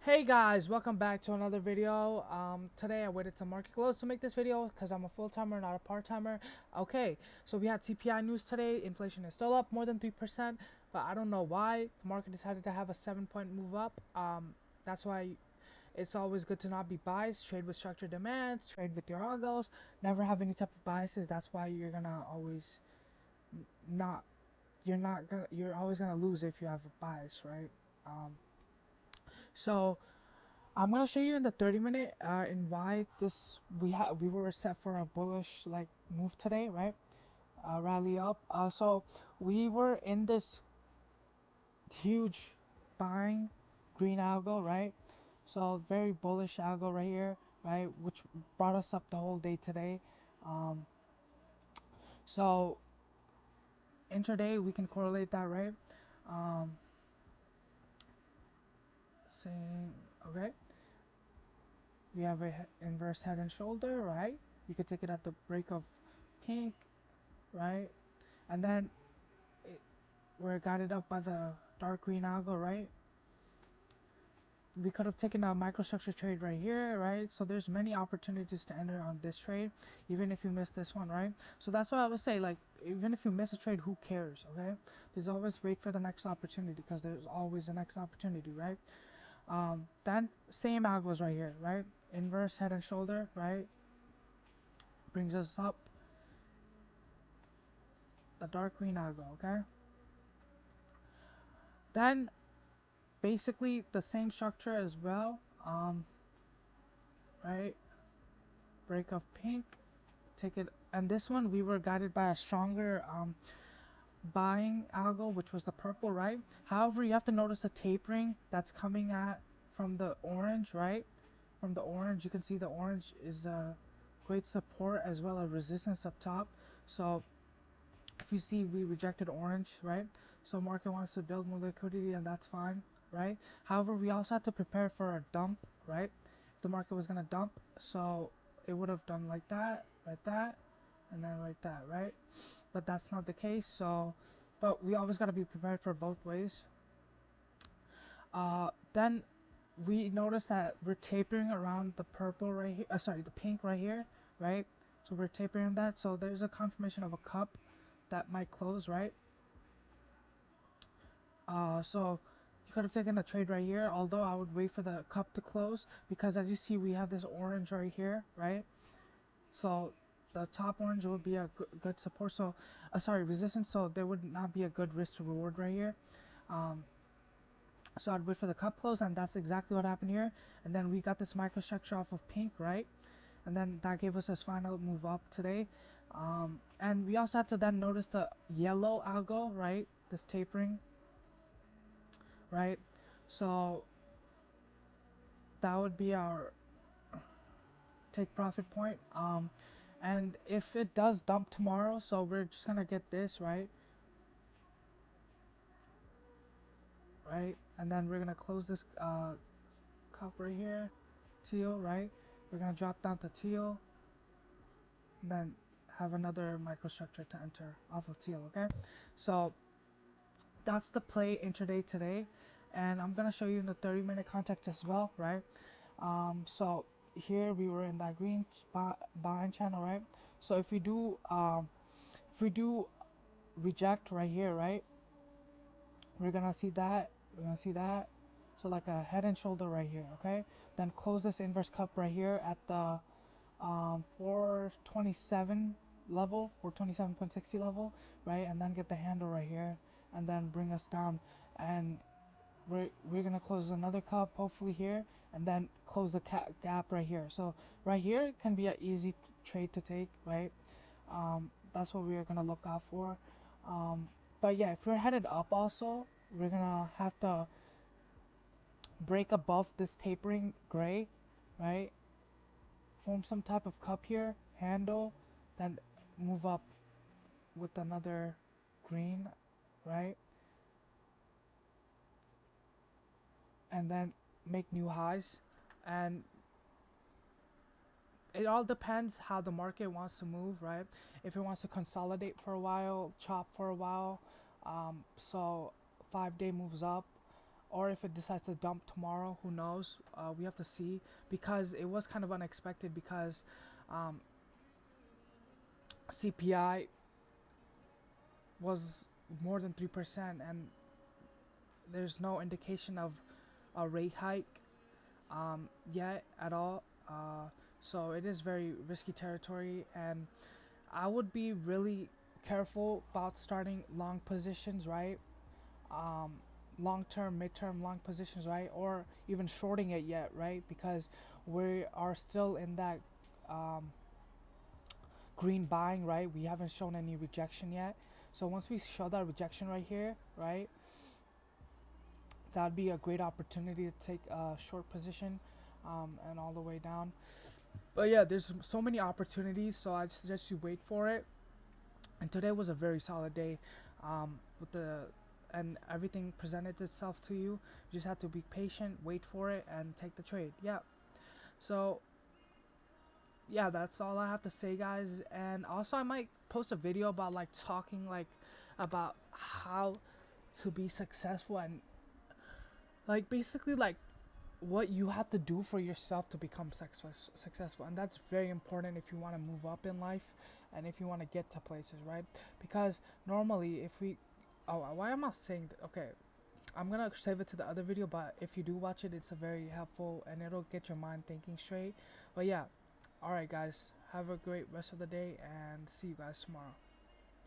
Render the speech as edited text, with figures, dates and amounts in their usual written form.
Hey guys, welcome back to another video. Today I waited till market close to make this video because I'm a full-timer, not a part-timer. Okay, so we had CPI news today. Inflation is still up more than 3%, but I don't know why. The market decided to have a 7-point move up. That's why it's always good to not be biased. Trade with structured demands, trade with your algos, never have any type of biases. That's why you're gonna always not, you're always gonna lose if you have a bias, right? So I'm gonna show you in the 30-minute in why this we were set for a bullish like move today, right? Rally up. So we were in this huge buying green algo, right? So very bullish algo right here, right? Which brought us up the whole day today. Um, so intraday we can correlate that, right? Um, saying okay, we have a inverse head and shoulder, right? You could take it at the break of pink, right? And then we're guided up by the dark green algo, right? We could have taken a microstructure trade right here, right? So there's many opportunities to enter on this trade, even if you miss this one, right? So that's why I would say, like, even if you miss a trade, who cares, okay? There's always wait for the next opportunity because there's always the next opportunity, right? Then same algos right here, right? Inverse head and shoulder, right? Brings us up the dark green algo, okay? Then basically the same structure as well, right? Break of pink, take it, and this one we were guided by a stronger buying algo, which was the purple, right? However, you have to notice the tapering that's coming at from the orange, right? From the orange, you can see the orange is a great support as well as resistance up top. So if you see, we rejected orange, right? So market wants to build more liquidity, and that's fine, right? However, we also have to prepare for a dump, right? If the market was gonna dump, so it would have done like that, and then like that, right? But that's not the case. So but we always got to be prepared for both ways. Then we notice that we're tapering around the purple right here, sorry, the pink right here, right? So we're tapering that, so there's a confirmation of a cup that might close, right? So you could have taken a trade right here, although I would wait for the cup to close, because as you see, we have this orange right here, right? So the top orange would be a good support, so sorry, resistance, so there would not be a good risk to reward right here. So I'd wait for the cup close, and that's exactly what happened here. And then we got this microstructure off of pink, right? And then that gave us this final move up today. And we also had to then notice the yellow algo, right? This tapering, right? So that would be our take profit point. And if it does dump tomorrow, so we're just gonna get this, right? Right? And then we're gonna close this cup right here, teal, right? We're gonna drop down to teal, and then have another microstructure to enter off of teal, okay? So that's the play intraday today, and I'm gonna show you in the 30-minute context as well, right? So here we were in that green buying channel, right? So if we do reject right here, right, we're gonna see that, so like a head and shoulder right here, okay? Then close this inverse cup right here at the 427 level, 427.60 level, right? And then get the handle right here, and then bring us down, and we're gonna close another cup hopefully here, and then close the gap right here. So right here can be an easy trade to take, right? That's what we're gonna look out for. But yeah, if we're headed up also, we're gonna have to break above this tapering gray, right? Form some type of cup here, handle, then move up with another green, right? And then make new highs. And it all depends how the market wants to move, right? If it wants to consolidate for a while, chop for a while, so 5-day moves up, or if it decides to dump tomorrow, who knows? We have to see, because it was kind of unexpected, because CPI was more than 3%, and there's no indication of a rate hike yet at all. So it is very risky territory, and I would be really careful about starting long positions, right? Long-term, mid-term, long positions, right? Or even shorting it yet, right? Because we are still in that green buying, right? We haven't shown any rejection yet. So once we show that rejection right here, right, that'd be a great opportunity to take a short position, and all the way down. But yeah, there's so many opportunities, so I suggest you wait for it. And today was a very solid day, with the and everything presented itself to you. You just have to be patient, wait for it, and take the trade. Yeah. So yeah, that's all I have to say, guys. And also, I might post a video about like talking like about how to be successful, and like basically like what you have to do for yourself to become successful. And that's very important if you want to move up in life, and if you want to get to places, right? Because normally if we why am I saying okay, I'm gonna save it to the other video, but if you do watch it, it's a very helpful, and it'll get your mind thinking straight. But yeah, alright guys, have a great rest of the day, and see you guys tomorrow.